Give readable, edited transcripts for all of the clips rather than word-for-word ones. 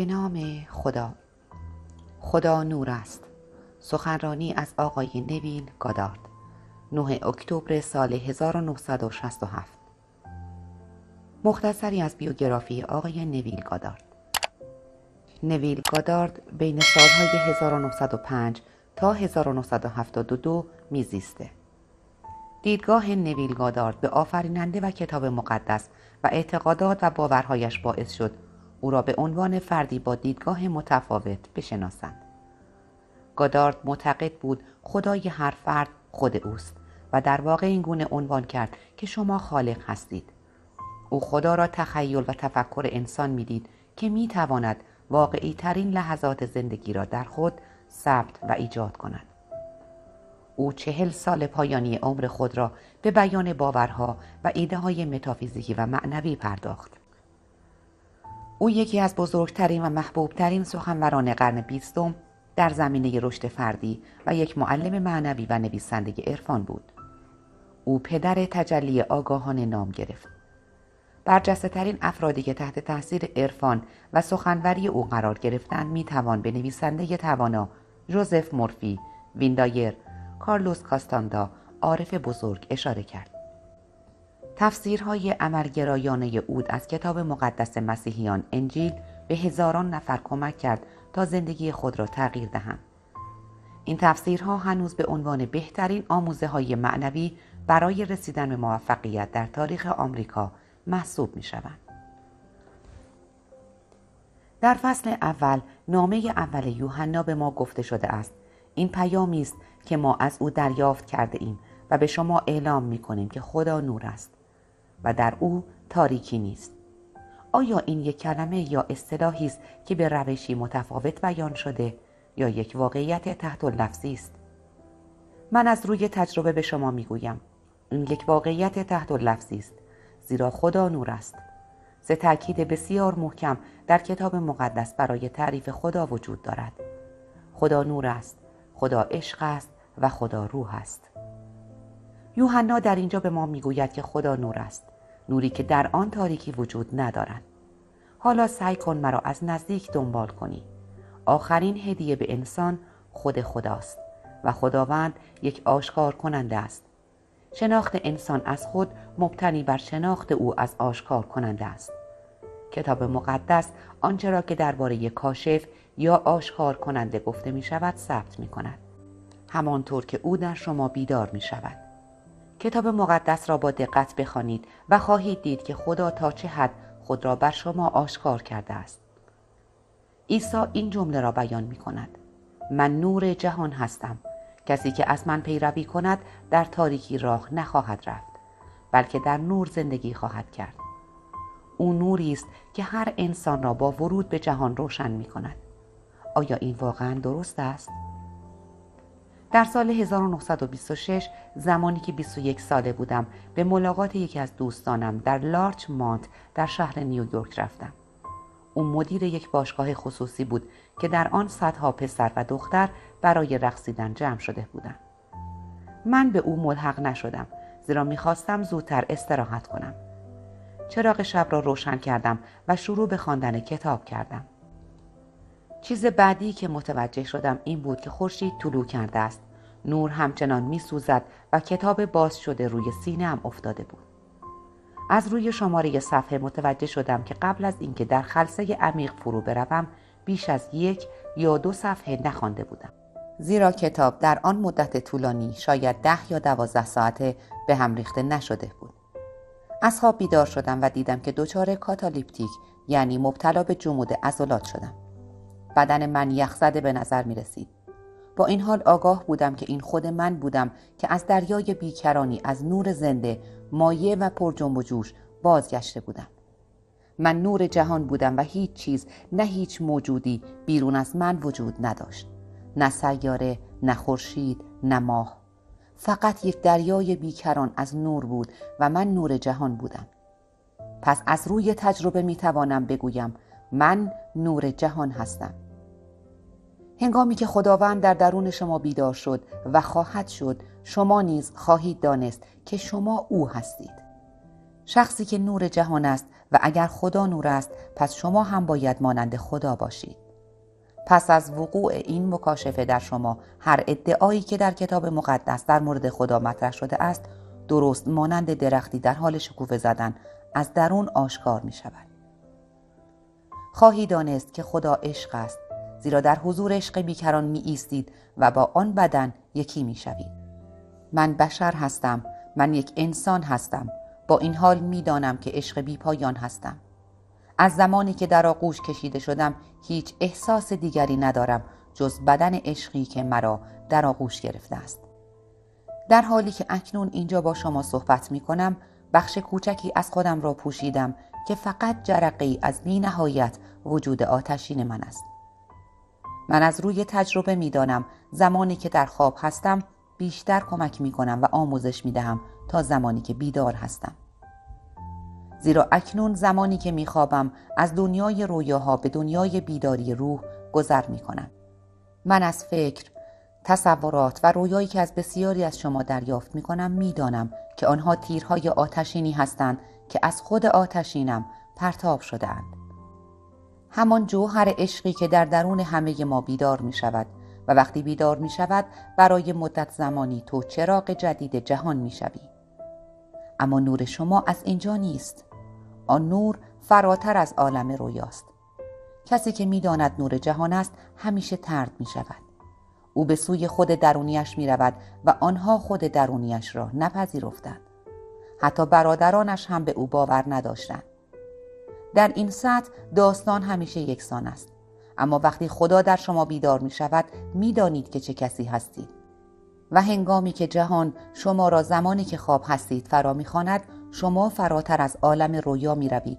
به نام خدا. خدا نور است. سخنرانی از آقای نویل گادارد، 9 اکتبر سال 1967. مختصری از بیوگرافی آقای نویل گادارد. نویل گادارد بین سالهای 1905 تا 1972 میزیسته. دیدگاه نویل گادارد به آفریننده و کتاب مقدس و اعتقادات و باورهایش باعث شد او را به عنوان فردی با دیدگاه متفاوت بشناسند. گادارد معتقد بود خدای هر فرد خود اوست و در واقع این گونه عنوان کرد که شما خالق هستید. او خدا را تخیل و تفکر انسان می‌دید که می‌تواند واقعی ترین لحظات زندگی را در خود ثبت و ایجاد کند. او 40 سال پایانی عمر خود را به بیان باورها و ایده‌های متافیزیکی و معنوی پرداخت. او یکی از بزرگترین و محبوبترین سخنوران قرن 20 در زمینه رشد فردی و یک معلم معنوی و نویسنده عرفان بود. او پدر تجلی آگاهانه نام گرفت. برجسته‌ترین افرادی که تحت تاثیر عرفان و سخنوری او قرار گرفتند میتوان به نویسنده توانا ژوزف مورفی، ویندایر، کارلوس کاستاندا، عارف بزرگ اشاره کرد. تفسیرهای عملگرایانه او از کتاب مقدس مسیحیان انجیل به هزاران نفر کمک کرد تا زندگی خود را تغییر دهند. این تفسیرها هنوز به عنوان بهترین آموزه‌های معنوی برای رسیدن به موفقیت در تاریخ آمریکا محسوب می‌شوند. در فصل اول نامه اول یوحنا به ما گفته شده است: این پیامی است که ما از او دریافت کرده ایم و به شما اعلام می‌کنیم که خدا نور است و در او تاریکی نیست. آیا این یک کلمه یا اصطلاحی است که به روشی متفاوت بیان شده یا یک واقعیت تحت لفظی است؟ من از روی تجربه به شما میگویم این یک واقعیت تحت لفظی است، زیرا خدا نور است. سه تأکید بسیار محکم در کتاب مقدس برای تعریف خدا وجود دارد. خدا نور است، خدا عشق است و خدا روح است. یوحنا در اینجا به ما میگوید که خدا نور است، نوری که در آن تاریکی وجود ندارد. حالا سعی کن مرا از نزدیک دنبال کنی. آخرین هدیه به انسان خود خداست و خداوند یک آشکار کننده است. شناخت انسان از خود مبتنی بر شناخت او از آشکار کننده است. کتاب مقدس آنچه را که درباره کاشف یا آشکار کننده گفته می شود ثبت می کند، همانطور که او در شما بیدار می شود. کتاب مقدس را با دقت بخوانید و خواهید دید که خدا تا چه حد خود را بر شما آشکار کرده است. عیسی این جمله را بیان می کند: من نور جهان هستم. کسی که از من پیروی کند در تاریکی راه نخواهد رفت، بلکه در نور زندگی خواهد کرد. او نوری است که هر انسان را با ورود به جهان روشن می کند. آیا این واقعا درست است؟ در سال 1926 زمانی که 21 ساله بودم به ملاقات یکی از دوستانم در لارچ مانت در شهر نیویورک رفتم. او مدیر یک باشگاه خصوصی بود که در آن صدها پسر و دختر برای رقصیدن جمع شده بودند. من به او ملحق نشدم زیرا می‌خواستم زودتر استراحت کنم. چراغ شب را روشن کردم و شروع به خواندن کتاب کردم. چیز بعدی که متوجه شدم این بود که خورشید طلوع کرده است. نور همچنان می‌سوزد و کتاب باز شده روی سینه‌ام افتاده بود. از روی شماره صفحه متوجه شدم که قبل از اینکه در خلسه عمیق فرو بروم بیش از 1 یا 2 صفحه نخوانده بودم، زیرا کتاب در آن مدت طولانی شاید 10 یا 12 ساعته به هم ریخته نشده بود. از خواب بیدار شدم و دیدم که دچار کاتالیپتیک یعنی مبتلا به جمود عضلات شدم. بدن من یخزده به نظر می رسید. با این حال آگاه بودم که این خود من بودم که از دریای بیکرانی از نور زنده مایع و پر جنب و جوش بازگشته بودم. من نور جهان بودم و هیچ چیز، نه هیچ موجودی بیرون از من وجود نداشت. نه سیاره، نه خورشید، نه ماه. فقط یک دریای بیکران از نور بود و من نور جهان بودم. پس از روی تجربه میتوانم بگویم من نور جهان هستم. هنگامی که خداوند در درون شما بیدار شد و خواهد شد، شما نیز خواهید دانست که شما او هستید. شخصی که نور جهان است و اگر خدا نور است پس شما هم باید مانند خدا باشید. پس از وقوع این مکاشفه در شما هر ادعایی که در کتاب مقدس در مورد خدا مطرح شده است درست مانند درختی در حال شکوفه زدن از درون آشکار می شود. خواهی دانست که خدا عشق است، زیرا در حضور عشق بیکران می ایستید و با آن بدن یکی می شوید. من بشر هستم، من یک انسان هستم، با این حال می دانم که عشق بی پایان هستم. از زمانی که در آغوش کشیده شدم هیچ احساس دیگری ندارم جز بدن عشقی که مرا در آغوش گرفته است. در حالی که اکنون اینجا با شما صحبت می کنم بخش کوچکی از خودم را پوشیدم که فقط جرقه‌ای از بی نهایت وجود آتشین من است. من از روی تجربه می دانم زمانی که در خواب هستم بیشتر کمک می کنم و آموزش می دهم تا زمانی که بیدار هستم. زیرا اکنون زمانی که می خوابم از دنیای رویاها به دنیای بیداری روح گذر می کنم. من از فکر، تصورات و رویایی که از بسیاری از شما دریافت می کنم می دانم که آنها تیرهای آتشینی هستند که از خود آتشینم پرتاب شده اند. همان جوهر عشقی که در درون همه ما بیدار می شود و وقتی بیدار می شود برای مدت زمانی تو چراغ جدید جهان می شوی. اما نور شما از اینجا نیست. آن نور فراتر از عالم رویاست. کسی که می داند نور جهان است همیشه طرد می شود. او به سوی خود درونیش می رود و آنها خود درونیش را نپذیرفتند. حتی برادرانش هم به او باور نداشتند. در این سطح داستان همیشه یکسان است. اما وقتی خدا در شما بیدار می شود می دانید که چه کسی هستید. و هنگامی که جهان شما را زمانی که خواب هستید فرا می خواند شما فراتر از عالم رویا می روید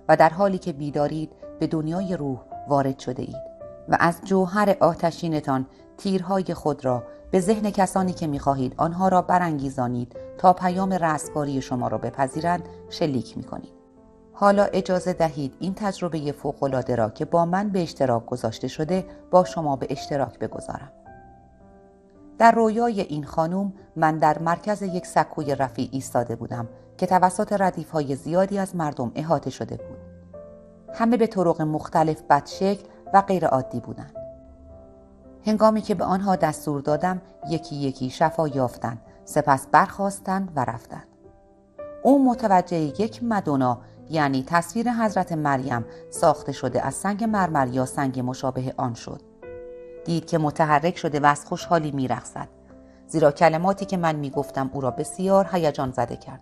و در حالی که بیدارید به دنیای روح وارد شده اید و از جوهر آتشینتان تیرهای خود را به ذهن کسانی که می خواهید آنها را برانگیزانید تا پیام رستگاری شما را بپذیرند شلیک می کنید. حالا اجازه دهید این تجربه فوق‌العاده را که با من به اشتراک گذاشته شده با شما به اشتراک بگذارم. در رویای این خانم من در مرکز یک سکوی رفیع ایستاده بودم که توسط ردیف‌های زیادی از مردم احاطه شده بود. همه به طرق مختلف بدشکل و غیر عادی بودند. هنگامی که به آنها دستور دادم یکی یکی شفا یافتند، سپس برخاستند و رفتند. او متوجه یک مدونا یعنی تصویر حضرت مریم ساخته شده از سنگ مرمر یا سنگ مشابه آن شد. دید که متحرک شده و از خوشحالی می‌رقصد، زیرا کلماتی که من می‌گفتم او را بسیار هیجان زده کرد.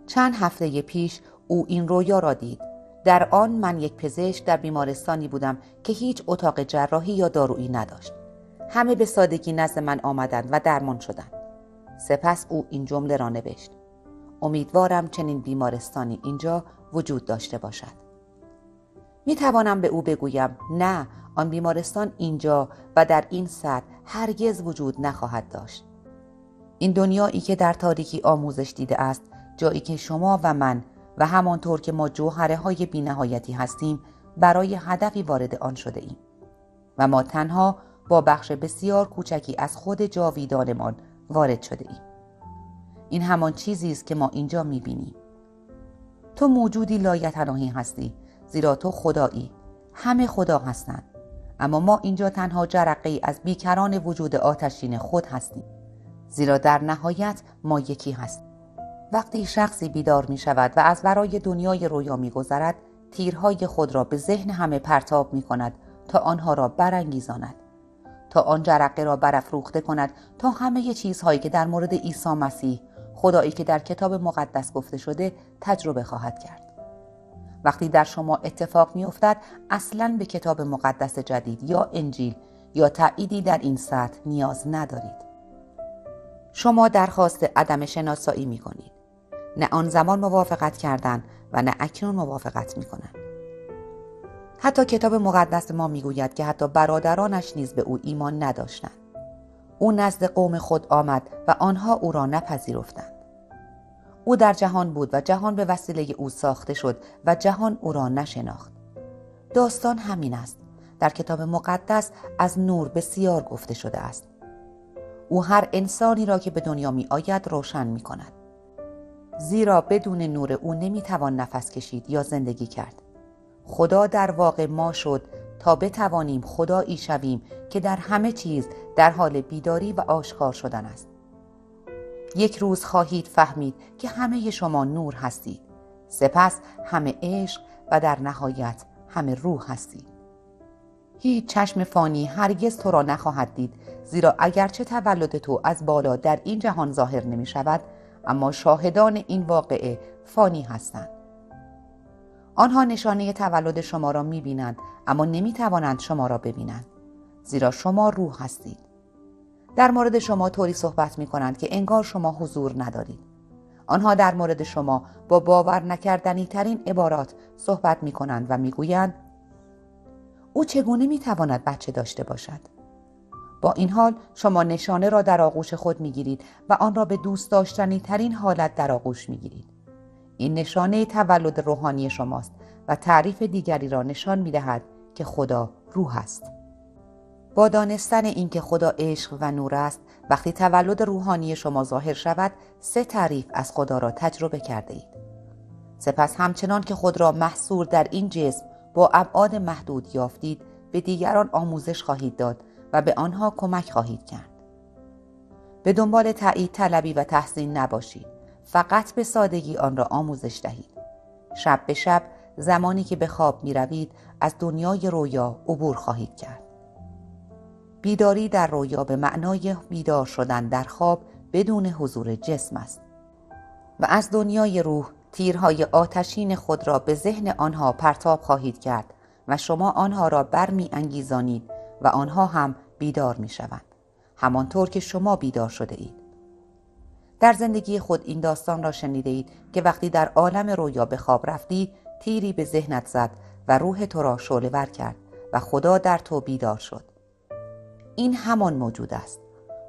چند هفته پیش او این رویا را دید. در آن من یک پزشک در بیمارستانی بودم که هیچ اتاق جراحی یا دارویی نداشت. همه به سادگی نزد من آمدند و درمان شدند. سپس او این جمله را نوشت: امیدوارم چنین بیمارستانی اینجا وجود داشته باشد. می توانم به او بگویم نه، آن بیمارستان اینجا و در این سطح هرگز وجود نخواهد داشت. این دنیایی که در تاریکی آموزش دیده است، جایی که شما و من و همانطور که ما جوهره های بی نهایتی هستیم برای هدفی وارد آن شده ایم و ما تنها با بخش بسیار کوچکی از خود جاویدانمان وارد شده ایم. این همان چیزی است که ما اینجا می بینیم. تو موجودی لایتناهی هستی، زیرا تو خدایی. همه خدا هستند. اما ما اینجا تنها جرقه‌ای از بیکران وجود آتشین خود هستیم، زیرا در نهایت ما یکی هستیم. وقتی شخصی بیدار می شود و از ورای دنیای رویا می گذرد، تیرهای خود را به ذهن همه پرتاب می کند تا آنها را برانگیزاند، تا آن جرقه را برافروخته کند تا همه چیزهایی که در مورد عیسی مسیح، خدایی که در کتاب مقدس گفته شده، تجربه خواهد کرد. وقتی در شما اتفاق می افتد اصلاً به کتاب مقدس جدید یا انجیل یا تأییدی در این سطح نیاز ندارید. شما درخواست عدم شناسایی می کنید. نه آن زمان موافقت کردند و نه اکنون موافقت می کنند. حتی کتاب مقدس ما می گوید که حتی برادرانش نیز به او ایمان نداشتند. او نزد قوم خود آمد و آنها او را نپذیرفتند. او در جهان بود و جهان به وسیله او ساخته شد و جهان او را نشناخت. داستان همین است. در کتاب مقدس از نور بسیار گفته شده است. او هر انسانی را که به دنیا می آید روشن می کند. زیرا بدون نور او نمیتوان نفس کشید یا زندگی کرد. خدا در واقع ما شد تا بتوانیم خدایی شویم که در همه چیز در حال بیداری و آشکار شدن است. یک روز خواهید فهمید که همه شما نور هستید، سپس همه عشق و در نهایت همه روح هستید. هیچ چشم فانی هرگز تو را نخواهد دید، زیرا اگرچه تولد تو از بالا در این جهان ظاهر نمی شود، اما شاهدان این واقعه فانی هستند. آنها نشانه تولد شما را می بینند، اما نمی توانند شما را ببینند، زیرا شما روح هستید. در مورد شما طوری صحبت می کنند که انگار شما حضور ندارید. آنها در مورد شما با باور نکردنی ترین عبارات صحبت می کنند و می گویند او چگونه می تواند بچه داشته باشد؟ با این حال شما نشانه را در آغوش خود می گیرید و آن را به دوست داشتنی ترین حالت در آغوش می گیرید. این نشانه تولد روحانی شماست و تعریف دیگری را نشان می دهد که خدا روح است. با دانستن اینکه خدا عشق و نور است، وقتی تولد روحانی شما ظاهر شود، 3 تعریف از خدا را تجربه کرده اید. سپس همچنان که خود را محصور در این جسم با ابعاد محدود یافتید، به دیگران آموزش خواهید داد و به آنها کمک خواهید کرد. به دنبال تایید طلبی و تحسین نباشید، فقط به سادگی آن را آموزش دهید. شب به شب، زمانی که به خواب می روید، از دنیای رویا عبور خواهید کرد. بیداری در رویا به معنای بیدار شدن در خواب بدون حضور جسم است و از دنیای روح تیرهای آتشین خود را به ذهن آنها پرتاب خواهید کرد و شما آنها را برمی انگیزانید و آنها هم بیدار می شوند، همانطور که شما بیدار شده اید. در زندگی خود این داستان را شنیده اید که وقتی در عالم رویا به خواب رفتی، تیری به ذهنت زد و روح تو را شعله‌ور کرد و خدا در تو بیدار شد. این همان موجود است.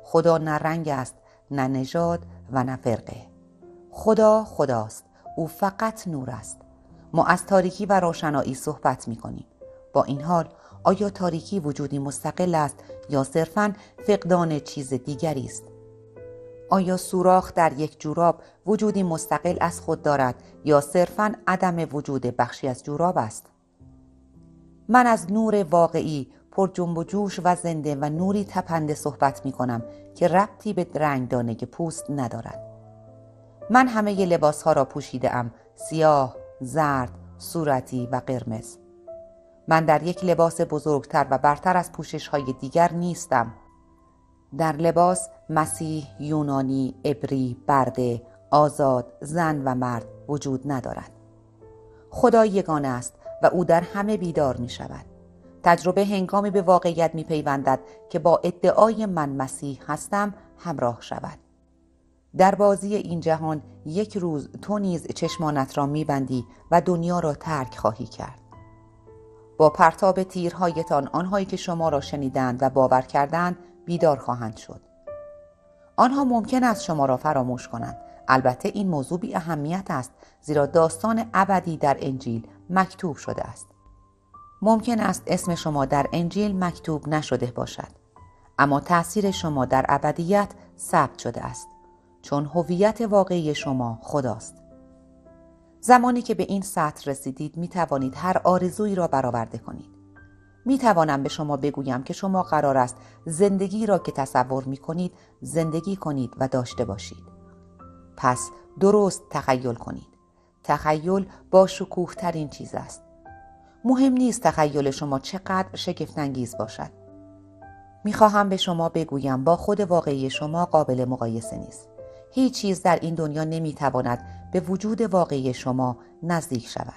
خدا نه رنگ است، نه نژاد و نه فرقه. خدا خداست. او فقط نور است. ما از تاریکی و روشنایی صحبت می کنیم. با این حال، آیا تاریکی وجودی مستقل است یا صرفاً فقدان چیز دیگری است؟ آیا سوراخ در یک جوراب وجودی مستقل از خود دارد یا صرفاً عدم وجود بخشی از جوراب است؟ من از نور واقعی، پر جنب و جوش و زنده و نوری تپنده صحبت می کنم که ربطی به رنگدانگی پوست ندارد. من همه لباس ها را پوشیده ام، سیاه، زرد، صورتی و قرمز. من در یک لباس بزرگتر و برتر از پوشش های دیگر نیستم. در لباس مسیح، یونانی، عبری، برده، آزاد، زن و مرد وجود ندارد. خدا یگانه است و او در همه بیدار می شود. تجربه هنگامی به واقعیت می پیوندد که با ادعای من مسیح هستم همراه شود. در بازی این جهان یک روز تو نیز چشمانت را می بندی و دنیا را ترک خواهی کرد. با پرتاب تیرهایتان آنهایی که شما را شنیدند و باور کردند بیدار خواهند شد. آنها ممکن است شما را فراموش کنند. البته این موضوع بی اهمیت است، زیرا داستان ابدی در انجیل مکتوب شده است. ممکن است اسم شما در انجیل مکتوب نشده باشد، اما تأثیر شما در ابدیت ثبت شده است، چون هویت واقعی شما خداست. زمانی که به این سطح رسیدید می توانید هر آرزویی را برآورده کنید. می توانم به شما بگویم که شما قرار است زندگی را که تصور می کنید زندگی کنید و داشته باشید. پس درست تخیل کنید. تخیل با شکوه ترین چیز است. مهم نیست تخیل شما چقدر شگفت‌انگیز باشد. می‌خواهم به شما بگویم با خود واقعی شما قابل مقایسه نیست. هیچ چیز در این دنیا نمی‌تواند به وجود واقعی شما نزدیک شود.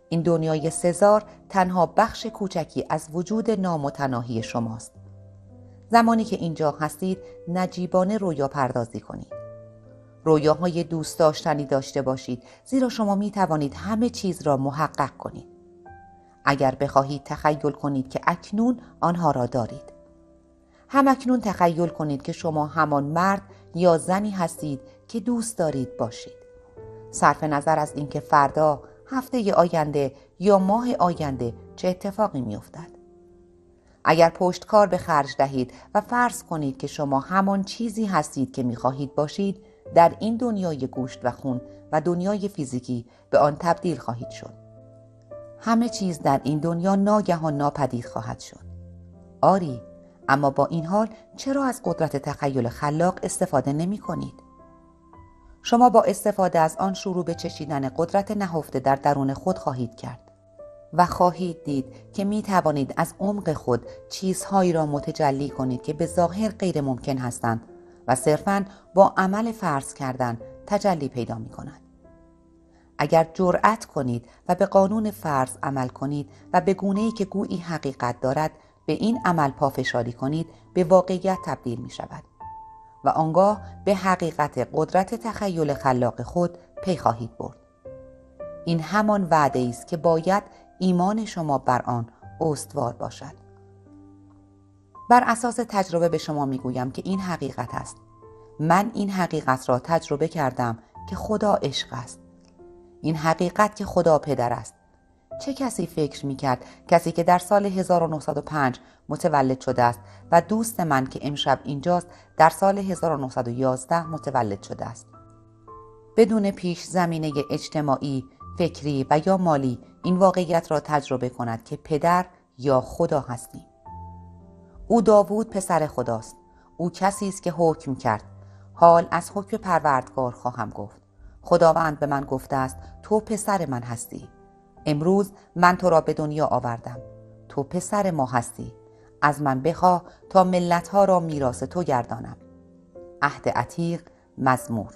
این دنیای سزار تنها بخش کوچکی از وجود نامتناهی شماست. زمانی که اینجا هستید نجیبانه رویا پردازی کنید. رویاهای دوست داشتنی داشته باشید، زیرا شما می‌توانید همه چیز را محقق کنید. اگر بخواهید تخیل کنید که اکنون آنها را دارید. هم اکنون تخیل کنید که شما همان مرد یا زنی هستید که دوست دارید باشید. صرف نظر از اینکه فردا، هفته آینده یا ماه آینده چه اتفاقی می‌افتد. اگر پشتکار به خرج دهید و فرض کنید که شما همان چیزی هستید که می‌خواهید باشید، در این دنیای گوشت و خون و دنیای فیزیکی به آن تبدیل خواهید شد. همه چیز در این دنیا ناگهان ناپدید خواهد شد. آری، اما با این حال چرا از قدرت تخیل خلاق استفاده نمی کنید؟ شما با استفاده از آن شروع به چشیدن قدرت نهفته در درون خود خواهید کرد و خواهید دید که می توانید از عمق خود چیزهایی را متجلی کنید که به ظاهر غیر ممکن هستند و صرفاً با عمل فرض کردن تجلی پیدا می کنند. اگر جرأت کنید و به قانون فرض عمل کنید و به گونه‌ای که گویی حقیقت دارد به این عمل پافشاری کنید، به واقعیت تبدیل می شود و آنگاه به حقیقت قدرت تخیل خلاق خود پی خواهید برد. این همان وعده است که باید ایمان شما بر آن استوار باشد. بر اساس تجربه به شما می گویم که این حقیقت است. من این حقیقت را تجربه کردم که خدا عشق است. این حقیقت که خدا پدر است. چه کسی فکر می‌کرد کسی که در سال 1905 متولد شده است و دوست من که امشب اینجاست در سال 1911 متولد شده است. بدون پیش زمینه اجتماعی، فکری و یا مالی این واقعیت را تجربه کند که پدر یا خدا هستیم. او داوود پسر خداست. او کسی است که حکم کرد. حال از حکم پروردگار خواهم گفت. خداوند به من گفته است تو پسر من هستی. امروز من تو را به دنیا آوردم. تو پسر ما هستی. از من بخواه تا ملت‌ها را میراث تو گردانم. عهد عتیق، مزمور.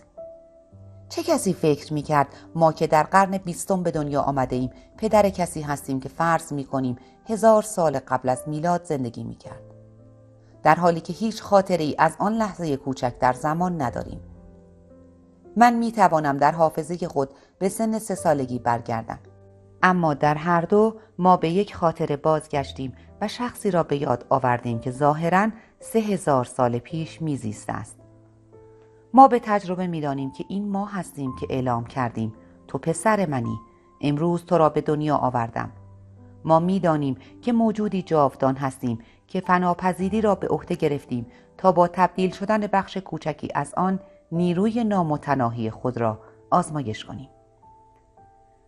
چه کسی فکر می‌کرد ما که در قرن 20 به دنیا آمده ایم پدر کسی هستیم که فرض می‌کنیم 1000 سال قبل از میلاد زندگی می‌کرد، در حالی که هیچ خاطره‌ای از آن لحظه کوچک در زمان نداریم. من می‌توانم در حافظه خود به سن 3 سالگی برگردم، اما در هر دو ما به یک خاطره بازگشتیم و شخصی را به یاد آوردیم که ظاهراً 3000 سال پیش میزیسته است. ما به تجربه می‌دانیم که این ما هستیم که اعلام کردیم تو پسر منی، امروز تو را به دنیا آوردم. ما می‌دانیم که موجودی جاودان هستیم که فناپذیری را به عهده گرفتیم تا با تبدیل شدن بخش کوچکی از آن نیروی نامتناهی خود را آزمایش کنیم.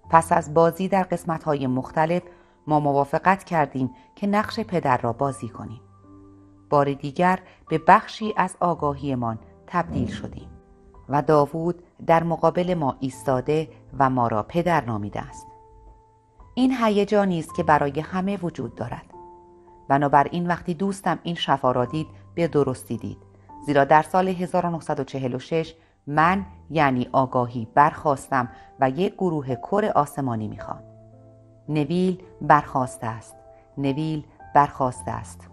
پس از بازی در قسمت‌های مختلف ما موافقت کردیم که نقش پدر را بازی کنیم. بار دیگر به بخشی از آگاهیمان تبدیل شدیم و داوود در مقابل ما ایستاده و ما را پدر نامیده است. این هیجانی است که برای همه وجود دارد. بنابراین وقتی دوستم این شفا را دید به درستی دید، زیرا در سال 1946 من یعنی آگاهی برخاستم و یک گروه کور آسمانی میخواند. نویل برخاسته است. نویل برخاسته است.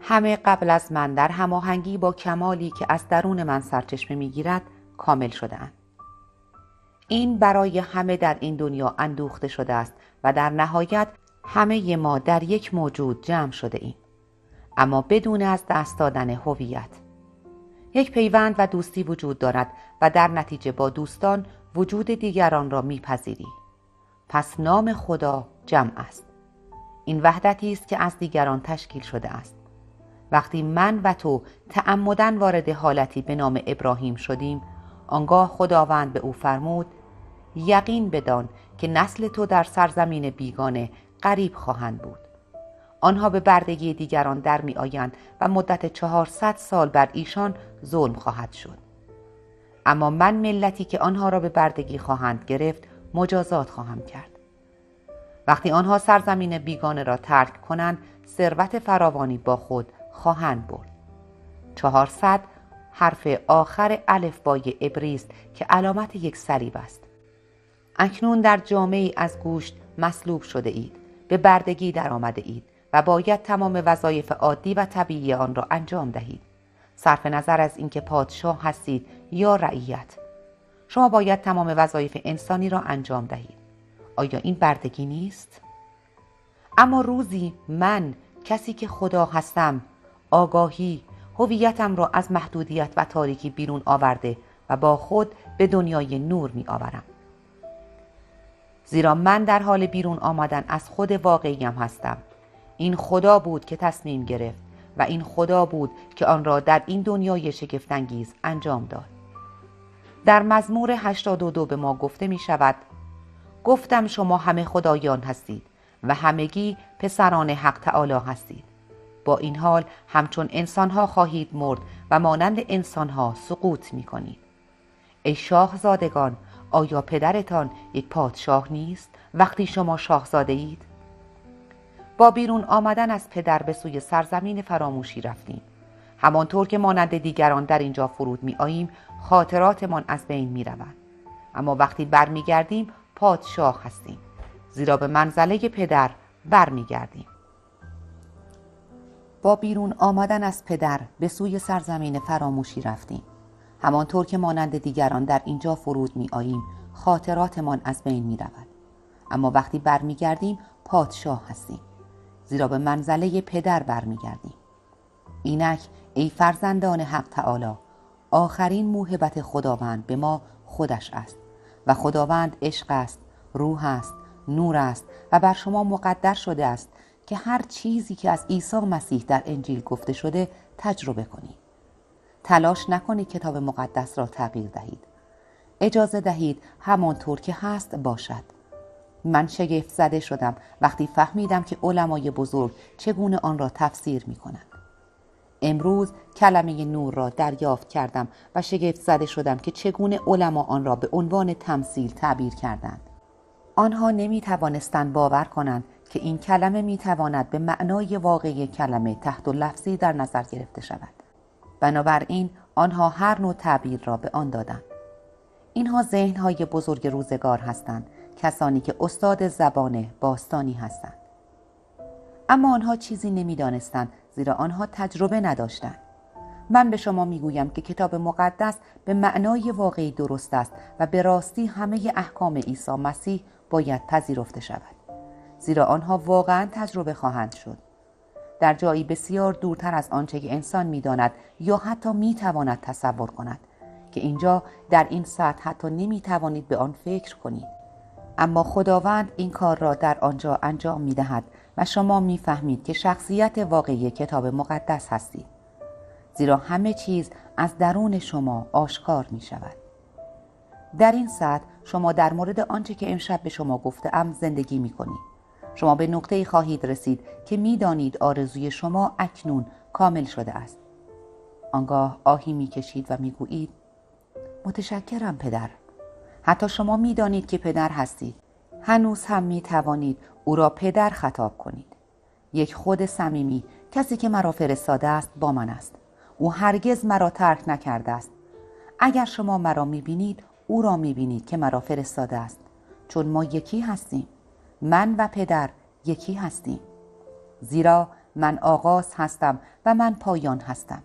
همه قبل از من در هماهنگی با کمالی که از درون من سرچشمه میگیرد کامل شده‌اند. این برای همه در این دنیا اندوخته شده است و در نهایت همه ما در یک موجود جمع شده ایم، اما بدون از دست دادن هویت. یک پیوند و دوستی وجود دارد و در نتیجه با دوستان وجود دیگران را میپذیری. پس نام خدا جمع است. این وحدتی است که از دیگران تشکیل شده است. وقتی من و تو تعمداً وارد حالتی به نام ابراهیم شدیم، آنگاه خداوند به او فرمود یقین بدان که نسل تو در سرزمین بیگانه غریب خواهند بود. آنها به بردگی دیگران در می آیند و مدت 400 سال بر ایشان ظلم خواهد شد. اما من ملتی که آنها را به بردگی خواهند گرفت مجازات خواهم کرد. وقتی آنها سرزمین بیگانه را ترک کنند ثروت فراوانی با خود خواهند برد. 400 حرف آخر الفبای عبری است که علامت یک صلیب است. اکنون در جامعه‌ای از گوشت مصلوب شده اید، به بردگی در آمده اید و باید تمام وظایف عادی و طبیعی آن را انجام دهید. صرف نظر از اینکه پادشاه هستید یا رعیت، شما باید تمام وظایف انسانی را انجام دهید. آیا این بردگی نیست؟ اما روزی من، کسی که خدا هستم، آگاهی، هویتم را از محدودیت و تاریکی بیرون آورده و با خود به دنیای نور می آورم. زیرا من در حال بیرون آمدن از خود واقعیم هستم. این خدا بود که تصمیم گرفت و این خدا بود که آن را در این دنیای شگفت‌انگیز انجام داد. در مزمور 82 به ما گفته می شود: گفتم شما همه خدایان هستید و همگی پسران حق تعالی هستید. با این حال همچون انسانها خواهید مرد و مانند انسانها سقوط می کنید. ای شاهزادگان، آیا پدرتان یک پادشاه نیست وقتی شما شاهزاده اید؟ با بیرون آمدن از پدر به سوی سرزمین فراموشی رفتیم. همانطور که مانند دیگران در اینجا فرود می آییم، خاطراتمان از بین می رود. اما وقتی بر می گردیم پادشاه هستیم، زیرا به منزله پدر بر می گردیم. با بیرون آمدن از پدر به سوی سرزمین فراموشی رفتیم. همانطور که مانند دیگران در اینجا فرود می آییم، خاطراتمان از بین می رود. اما وقتی بر می گردیم پادشاه هستیم، زیرا به منزله پدر بر می گردیم. اینک ای فرزندان حق تعالی، آخرین موهبت خداوند به ما خودش است و خداوند عشق است، روح است، نور است و بر شما مقدر شده است که هر چیزی که از عیسی مسیح در انجیل گفته شده تجربه کنید. تلاش نکنید کتاب مقدس را تغییر دهید. اجازه دهید همانطور که هست باشد. من شگفت زده شدم وقتی فهمیدم که علمای بزرگ چگونه آن را تفسیر می کنند. امروز کلمه نور را دریافت کردم و شگفت زده شدم که چگونه علما آن را به عنوان تمثیل تعبیر کردند. آنها نمی توانستند باور کنند که این کلمه می تواند به معنای واقعی کلمه تحت لفظی در نظر گرفته شود. بنابراین آنها هر نوع تعبیر را به آن دادند. اینها ذهن‌های بزرگ روزگار هستند، کسانی که استاد زبان باستانی هستند. اما آنها چیزی نمی‌دانستند، زیرا آنها تجربه نداشتند. من به شما میگویم که کتاب مقدس به معنای واقعی درست است و به راستی همه احکام عیسی مسیح باید پذیرفته شود، زیرا آنها واقعا تجربه خواهند شد. در جایی بسیار دورتر از آنچه که انسان می‌داند یا حتی می‌تواند تصور کند، که اینجا در این سطح حتی نمی‌توانید به آن فکر کنید. اما خداوند این کار را در آنجا انجام می‌دهد و شما می‌فهمید که شخصیت واقعی کتاب مقدس هستید، زیرا همه چیز از درون شما آشکار می‌شود. در این سطح شما در مورد آنچه که امشب به شما گفتم زندگی می‌کنید. شما به نقطه‌ای خواهید رسید که می‌دانید آرزوی شما اکنون کامل شده است. آنگاه آهی می‌کشید و می‌گویید: متشکرم پدر. حتی شما می‌دانید که پدر هستید. هنوز هم می‌توانید او را پدر خطاب کنید. یک خود صمیمی، کسی که مرا فرستاده است با من است. او هرگز مرا ترک نکرده است. اگر شما مرا می‌بینید، او را می‌بینید که مرا فرستاده است، چون ما یکی هستیم. من و پدر یکی هستیم، زیرا من آغاز هستم و من پایان هستم.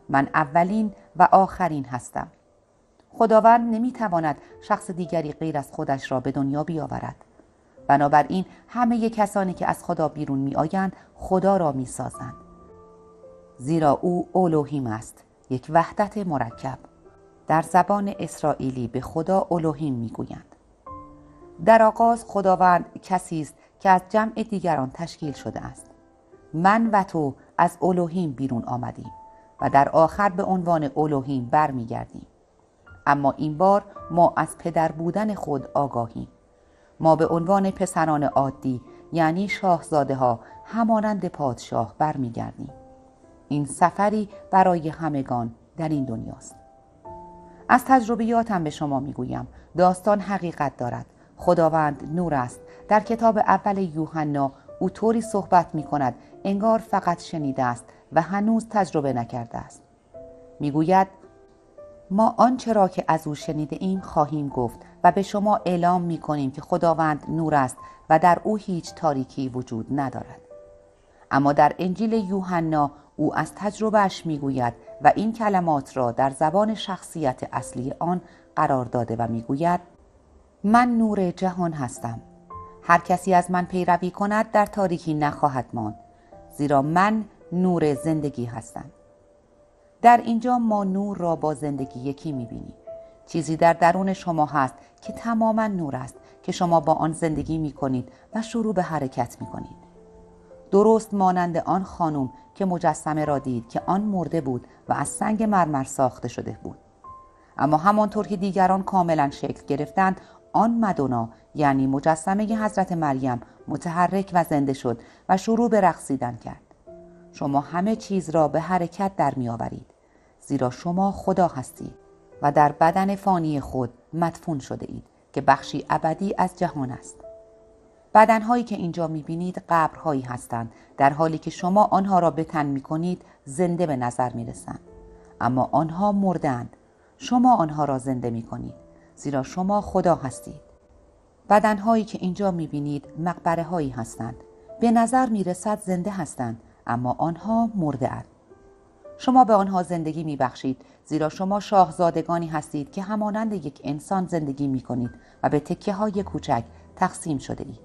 من اولین و آخرین هستم. خداوند نمیتواند شخص دیگری غیر از خودش را به دنیا بیاورد. بنابراین همه کسانی که از خدا بیرون می آیند خدا را می سازند. زیرا او الوهیم است، یک وحدت مرکب. در زبان اسرائیلی به خدا الوهیم می گویند. در آغاز خداوند کسی است که از جمع دیگران تشکیل شده است. من و تو از الوهیم بیرون آمدیم و در آخر به عنوان الوهیم برمیگردیم. اما این بار ما از پدر بودن خود آگاهیم. ما به عنوان پسران عادی، یعنی شاهزاده ها، همانند پادشاه برمیگردیم. این سفری برای همگان در این دنیاست. از تجربیاتم به شما میگویم، داستان حقیقت دارد. خداوند نور است. در کتاب اول یوحنا او طوری صحبت می کند انگار فقط شنیده است و هنوز تجربه نکرده است. میگوید: ما آنچه را که از او شنیده ایم خواهیم گفت و به شما اعلام می کنیم که خداوند نور است و در او هیچ تاریکی وجود ندارد. اما در انجیل یوحنا او از تجربهش می گوید و این کلمات را در زبان شخصیت اصلی آن قرار داده و می گوید: من نور جهان هستم. هر کسی از من پیروی کند در تاریکی نخواهد ماند، زیرا من نور زندگی هستم. در اینجا ما نور را با زندگی یکی می‌بینیم. چیزی در درون شما هست که تماما نور است که شما با آن زندگی می‌کنید و شروع به حرکت می‌کنید. درست مانند آن خانم که مجسمه را دید که آن مرده بود و از سنگ مرمر ساخته شده بود. اما همانطور که دیگران کاملا شکل گرفتند، آن مدونا یعنی مجسمه حضرت مریم متحرک و زنده شد و شروع به رقصیدن کرد. شما همه چیز را به حرکت در می آورید، زیرا شما خدا هستید و در بدن فانی خود مدفون شده اید که بخشی ابدی از جهان است. بدنهایی که اینجا می بینید قبرهایی هستند، در حالی که شما آنها را به تن می کنید زنده به نظر می رسند. اما آنها مردند، شما آنها را زنده می کنید، زیرا شما خدا هستید. بدنهایی که اینجا می بینید مقبره هایی هستند، به نظر می رسد زنده هستند، اما آنها مرده اند. شما به آنها زندگی می بخشید، زیرا شما شاهزادگانی هستید که همانند یک انسان زندگی می کنید و به تکه های کوچک تقسیم شده اید.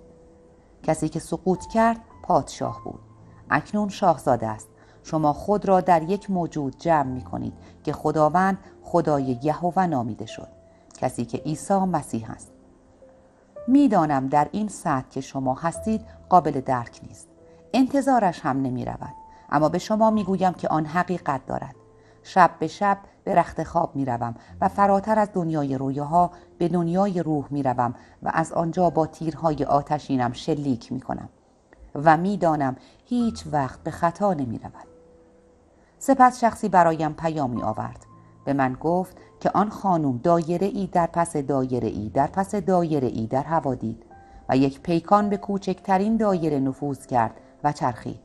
کسی که سقوط کرد پادشاه بود، اکنون شاهزاده است. شما خود را در یک موجود جمع می کنید که خداوند خدای یهوه نامیده شد، کسی که عیسی مسیح است. می دانم در این سطح که شما هستید قابل درک نیست، انتظارش هم نمی رود، اما به شما می گویم که آن حقیقت دارد. شب به شب به رخت خواب می روم و فراتر از دنیای رویاها به دنیای روح می روم و از آنجا با تیرهای آتشینم شلیک می کنم و می دانم هیچ وقت به خطا نمی رود. سپس شخصی برایم پیامی آورد. به من گفت که آن خانم دایره ای در پس دایره ای در پس دایره ای در هوا دید و یک پیکان به کوچکترین دایره نفوذ کرد و چرخید.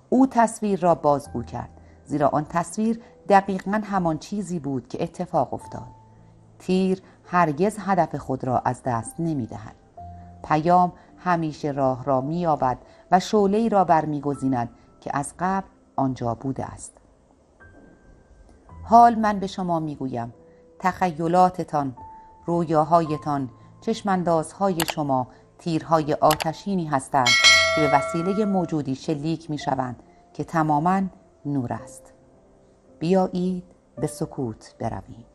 او تصویر را بازگو کرد، زیرا آن تصویر دقیقاً همان چیزی بود که اتفاق افتاد. تیر هرگز هدف خود را از دست نمی دهد. پیام همیشه راه را می یابد و شعله‌ای را برمی‌گزیند که از قبل آنجا بوده است. حال من به شما می گویم تخیلاتتان، رویاهایتان، چشماندازهای شما تیرهای آتشینی هستند که به وسیله موجودی شلیک می شوند که تماماً نور است. بیایید به سکوت برویم.